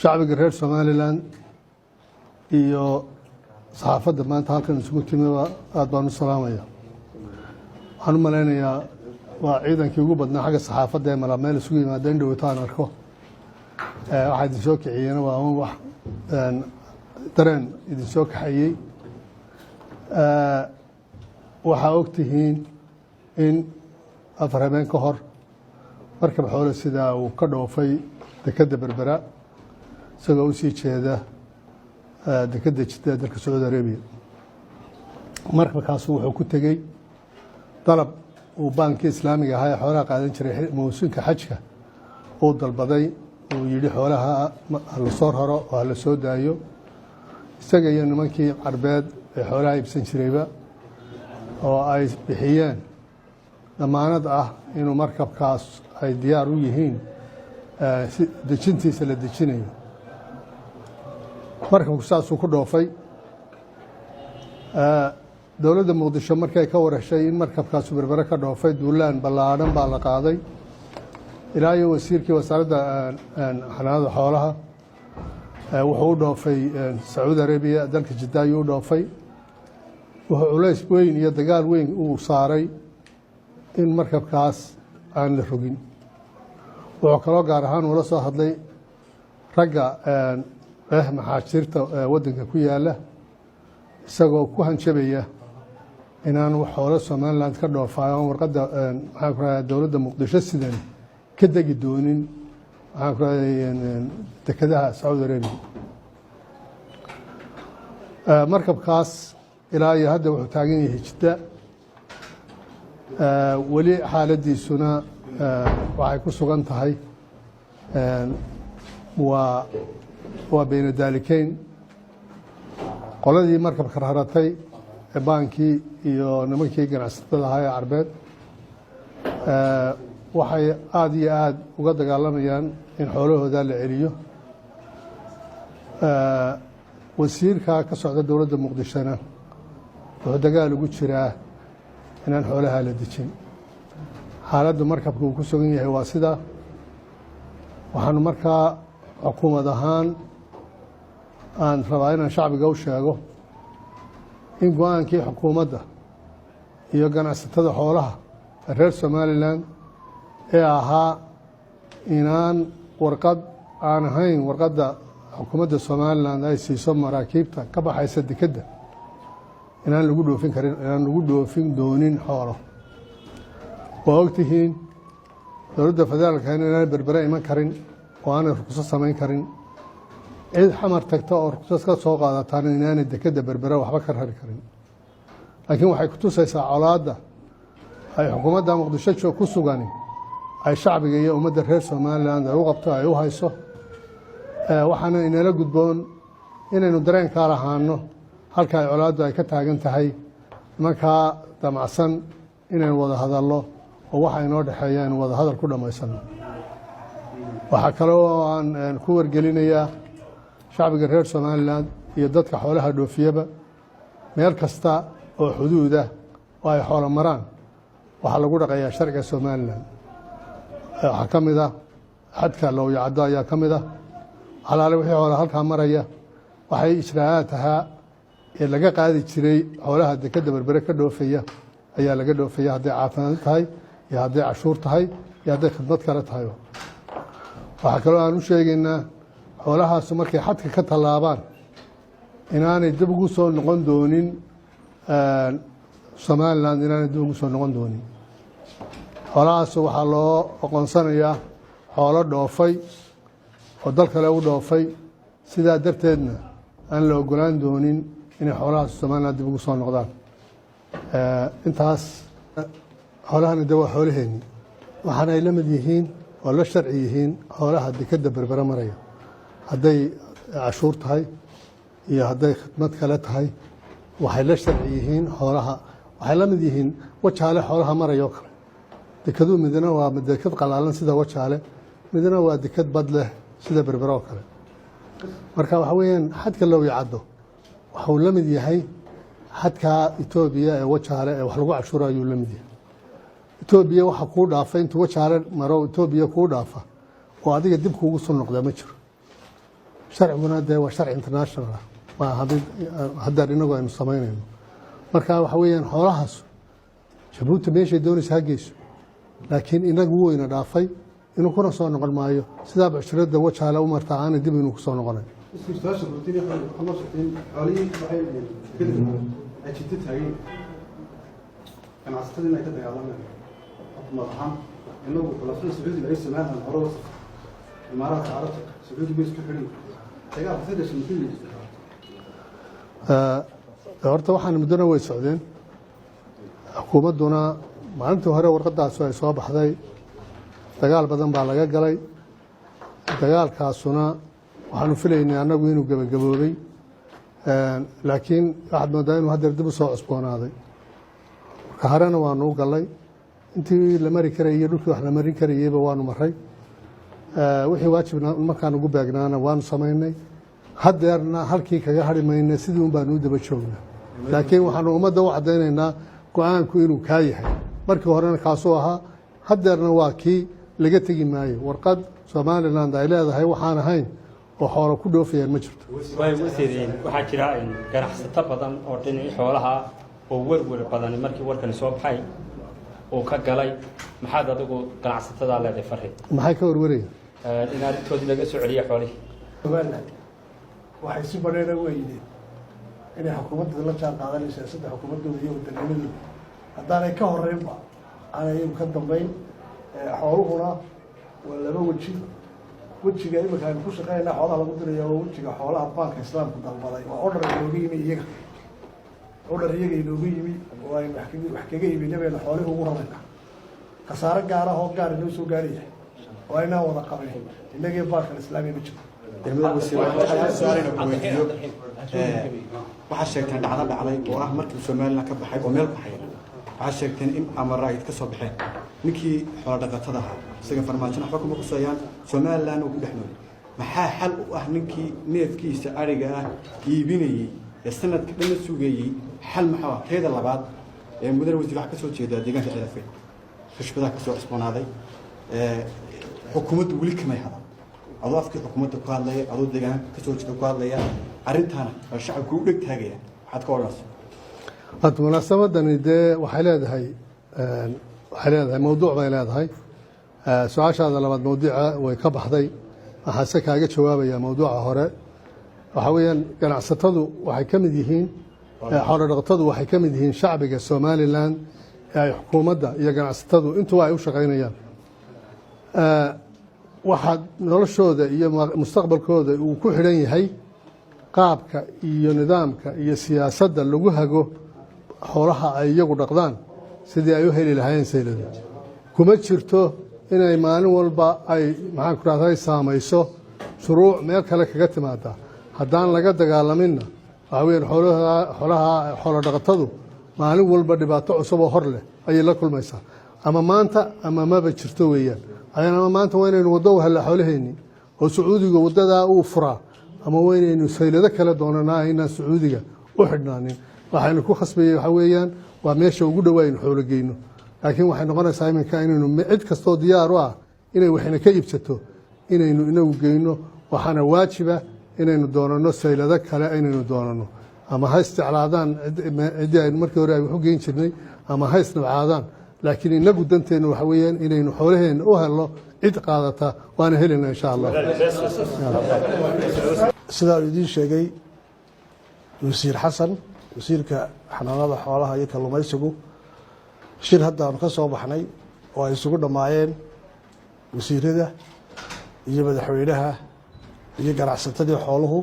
shacbiga reer Somaliland iyo saxaafadda maanta halkan isugu timid aad baan u salaamaya. Waxaan u maleynayaa waa ciidankii ugu badnaa xagga saxaafadda ee meel isugu yimaada in dhawaataan arko. Waxa idin soo kiciyeen waa wax dareen idin soo kaxayay. Waxa ogtihiin in afar habeen ka hor markab xoolo sida uu ka dhoofay dekada Berbera isagoo u sii jeeda dekada Jidda dalka Saudi Arabia. Markabkaas wuxuu ku tagay dalab uu baankii Islaamiga ahaa ee xoolaha qaadan jiray mawsuulka xajka oo dalbaday oo yiri xoolaha la soo raro oo la soo daayo isaga iyo nimankii Carbeed ee xoolaha iibsan jirayba oo ay bixiyeen damaanad ah inuu markabkaas ay diyaar u yihiin dejintiisa la dejinayo. markabku saas uu ku dhoofay dowladda Muqdisho markay ka warashay in markabkaas Berbera ka dhoofay duulaan ballaaran baa la qaaday ilaa iyo wasiirkii wasaaradda xanaanada xoolaha wuxuu u dhoofay Saudi Arabia dalka Jidda ayuu u dhoofay. wuxuu culays weyn iyo dagaal weyn uu saaray in markabkaas aan la rogin. wuxuu kaloo gaar ahaan ula soo hadlay ragga maxaajiirta waddanka ku yaala isagoo ku hanjabaya inaan xoolo Somaliland ka dhoofayo warqadda maxaa ku raaya dowladda Muqdisho sidan ka degi doonin maxaa ku raaya dekadaha Saudi Arabia. markabkaas ilaa iyo hadda wuxuu taagan yahay Jidda weli xaaladiisuna waxay ku sugan tahay waa bayna daalikeyn. qoladii markabka raratay ee baankii iyo nimankii ganacsatada ahaa ee Carbeed waxay aad iyo aad uga dagaalamayaan in xoolahooda la celiyo. wasiirka ka socda dowladda Muqdishona wuxuu dagaal ugu jiraa inaan xoolaha la dejin. xaaladdu markabka uu ku sugan yahay waa sida. waxaanu markaa xukuumad ahaan aan rabaa inaan shacbiga u sheego in go-aankii xukuumadda iyo ganacsatada xoolaha reer Somaliland ee ahaa inaan warqad aan ahayn warqadda xukuumadda Somaliland ay siiso maraakiibta ka baxaysa dekadda inaan lagu dhoofin karin, inaan lagu dhoofin doonin xoolo. waa ogtihiin dowladda federaalka inaan Berbera iman karin oo aanay ruqsad samayn karin. cid xamar tagta oo ruqsad ka soo qaadataan inaanay dekada Berbera waxba ka rari karin. laakiin waxay ku tusaysaa colaadda ay xukuumadda Muqdisho ku sugan ay shacbiga iyo ummadda reer Somaliland ay u qabto ay u hayso. waxaana inala gudboon inaynu dareen ka lahaano halka ay colaaddu ay ka taagan tahay markaa damacsan inaynu wada hadallo oo waxa inoo dhexeeya inuu wada hadal ku dhammaysano. waxaa kaloo aan ku wargelinayaa shacbiga reer Somaliland iyo dadka xoolaha dhoofiyaba meel kasta oo xuduuda oo ay xoolo maraan waxaa lagu dhaqayaa sharciga Somaliland. waxaa ka mid ah xadka Lowyacaddo ayaa ka mid ah. xalaale wixii xoolaha halkaa maraya waxay ijraa'aad ahaa ee laga qaadi jiray xoolaha dekada Berbera ka dhoofaya ayaa laga dhoofaya hadday caafimaad tahay iyo hadday cashuur tahay iyo hadday khidmad kale tahay. waxaa kaloo aan u sheegaynaa xoolahaas markay xadka ka tallaabaan inaanay dib ugu soo noqon doonin Somaliland, inaanay dib ugu soo noqon doonin. xoolahaas waxaa loo aqoonsanayaa xoolo dhoofay oo dal kale u dhoofay. sidaa darteedna aan la ogolaan doonin inay xoolahaas Somaliland dib ugu soo noqdaan. intaas xoolahana de waa xoolaheennii waxaana ay la mid yihiin oo la sharci yihiin xoolaha dekada Berbera maraya hadday cashuur tahay iyo hadday khidmad kale tahay. waxay la sharci yihiin xoolaha, waxay la mid yihiin wajaale xoolaha maraya oo kale. dekadu midna waa dekad qalaalan sida wajaale, midna waa dekad bad leh sida Berbera oo kale. marka waxa weeyaan xadka Lowyacaddo waxuu la mid yahay xadka Itoobiya ee wajaale ee wax lagu cashuurayo ayuu la mid yahay. Itoobiya waxa kuu dhaafay intuu wajaale maro Itoobiya kuu dhaafa oo adiga dib kuugu soo noqda ma jiro. sharciguna dee waa sharci international ah waa haddaan inagu aynu samaynayno marka waxa weeyaan xoolahaas jabuuti meeshay doonaysa ha geyso laakiin inagu weyna dhaafay inuu kuna soo noqon maayo sidaa bucshirada wajaale u martaa aanay dib inuu ku soo noqonay horta waxaan muddona way socdeen xukuumadduna maalintii hore warqadaas ay soo baxday dagaal badan baa laga galay dagaalkaasuna waxaanu filaynay annagu inuu gebagaboobay laakiin waxaad moodaa inuu haddeer dib u soo cusboonaaday marka harena waanu u gallay intii la mari karayay iyo dhulkii wax la marin karayeyba waanu maray wixii waajibna markaan ugu beegnaana waanu samaynay haddeerna halkii kaga hari mayna sidii un baanu u daba joognaa laakiin waxaanu ummadda u caddaynaynaa go-aanku inuu kaa yahay markii horena kaasuu ahaa haddeerna waa kii laga tegi maayo warqad somaliland ay leedahay waxaan ahayn oo xoolo ku dhoofayaan ma jirto waxaa jira ganacsato badan oo dhinacii xoolaha oo werwer badan markii warkani soo baxay oo ka galay maxaad adigu ganacsatada leedahay farxid maxay ka warwarayaan in arrintoodii laga soo celiya xoolihii somaliland waxay si badheera weydeen inay xukuumadda la jaan qaadanaysa siyaasadda xukuumaddooda iyo wadanimadooda haddaanay ka horeynba aanay iyagu ka dambeyn xooluhuna waa laba weji wejiga imika aynu ku shaqeynaa xoolaha lagu diraya waa wejiga xoolaha baanka islaamku dalbaday waa odhar inooga yimi iyaga odhar iyaga inooga yimi oo aynu wax kaga iibina bayna xoolihii ugu rarayna khasaare gaara oo gaar inoo soo gaaraya oo aynaan wada qabin innagii baankan islaamiya ma jiro waxaa sheegteen dhacdo dhacday oo ah markii somaliland ka baxay oo meel baxay waxaa sheegteen in amaraayid ka soo baxeen ninkii xoolo dhaqatada ahaa isaga farmaajin waxba kuma kusayaan somaliland uu ku dhex nool maxaa xal u ah ninkii neefkiisa ariga ah iibinayey ee sanadka dhanna sugayey xal maxaa ah teeda labaad ee mudane wasiir waxaa ka soo jeedaa deegaanka ciidafe xushbadaa ka soo cusboonaaday xukuumaddu weli kamay hadan adoo afkii xukuumadda ku hadlaya adoo deegaanka ka soo jeeda ku hadlaya arrintaana oo shacabku u dheg taagaya waxaad ka odhanaysa hadda munaasabaddani dee waxay leedahay mawduuc bay leedahay su-aashaada labaad mawduuca way ka baxday waxaase kaaga jawaabayaa mawduuca hore waxaa weeyaan ganacsatadu waxay ka mid yihiin xoolo dhaqatadu waxay ka mid yihiin shacbiga somalilan ee ay xukuumadda iyo ganacsatadu intuba ay u shaqaynayaan waxaa noloshooda iyo mustaqbalkooda uu ku xidhan yahay qaabka iyo nidaamka iyo siyaasadda lagu hago xoolaha ay iyagu dhaqdaan sidii ay u heli lahaayeen sayladu kuma jirto inay maalin walba ay maxaan ku rahday saamayso shuruuc meel kale kaga timaada haddaan laga dagaalaminna waxaa weyaan xoolaha xoolo dhaqatadu maalin walba dhibaato cusub oo hor leh ayay la kulmaysaa ama maanta ama maba jirto weeyaan ama maanta waa inaynu waddo u hella xoolaheenni oo sacuudiga waddadaa uu furaa ama waa inaynu saylado kale doonanaa inaan sacuudiga u xidhnaanin waxaynu ku khasbayey waxaa weeyaan waa meesha ugu dhow aynu xoolo geyno laakiin waxay noqonaysaa iminka inaynu cid kastoo diyaar u ah inay waxna ka iibsato inaynu inagu geyno waxaana waajiba inaynu doonano saylado kale inaynu doonano ama ha isticlaadaan ciddii aynu markii hore ay wax u geyn jirnay ama ha isnabcaadaan laakiin inagu danteenna waxa weeyaan inaynu xoolaheenna u helno cid qaadata waana helina insha allah sidaa uu idiin sheegay wasiir xasan wasiirka xanaanada xoolaha iyo kalluumaysigu shir haddaanu ka soo baxnay oo ay isugu dhammaayeen wasiirada iyo madaxweynaha iyo ganacsatadii xooluhu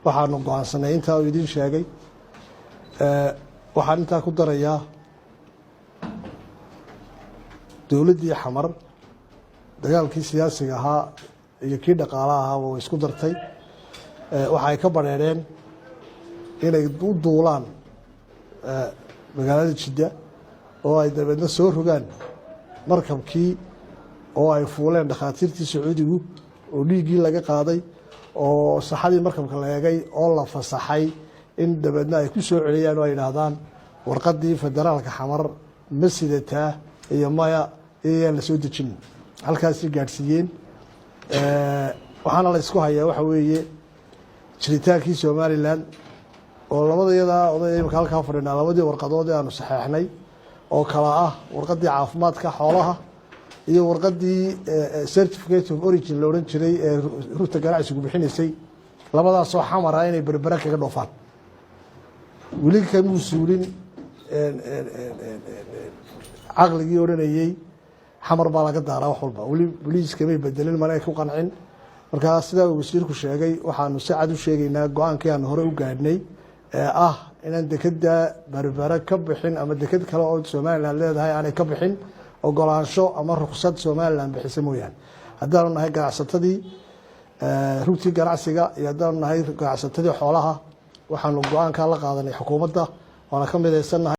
waxaanu go-aansanay intaa uu idiin sheegay waxaan intaa ku darayaa dowladdii xamar dagaalkii siyaasiga ahaa iyo kii dhaqaalaha ahaaba way isku dartay waxa ay ka badheereen inay u duulaan magaalada jidda oo ay dabeedna soo rogaan markabkii oo ay fuuleen dhakhaatiirtii sacuudigu oo dhiiggii laga qaaday oo saxadii markabka la eegay oo la fasaxay in dabeedna ay ku soo celiyaan oo ay idhaahdaan warqaddii federaalka xamar ma sidataa iyo maya iyayaan la soo dejin halkaasay gaadhsiiyeen waxaana la isku hayaa waxa weeye jiritaankii somalilan oo labada iyadaa oday imika halkaa fadhinaa labadii warqadood ee aanu saxeexnay oo kala ah warqadii caafimaadka xoolaha iyo warqadii certificate of origin la odhan jiray ee rugta ganacsigu bixinaysay labadaasoo xamara inay berbera kaga dhoofaan weli kamuu suulin caqligii odhanayey xamar baa laga daaraa wax walba weli boliiskamay bedelin mana ay ku qancin markaa sidaa uu wasiirku sheegay waxaanu si cad u sheegaynaa go-aankii aanu hore u gaadhnay ee ah inaan dekeda berbera ka bixin ama deked kale oo somalilan leedahay aanay ka bixin ogolaansho ama ruksad somalilan bixisa mooyaane haddaanu nahay ganacsatadii rugtii ganacsiga iyo haddaanu nahay ganacsatadii xoolaha waxaanu go-aankaa la qaadanay xukuumadda waana ka midaysannahay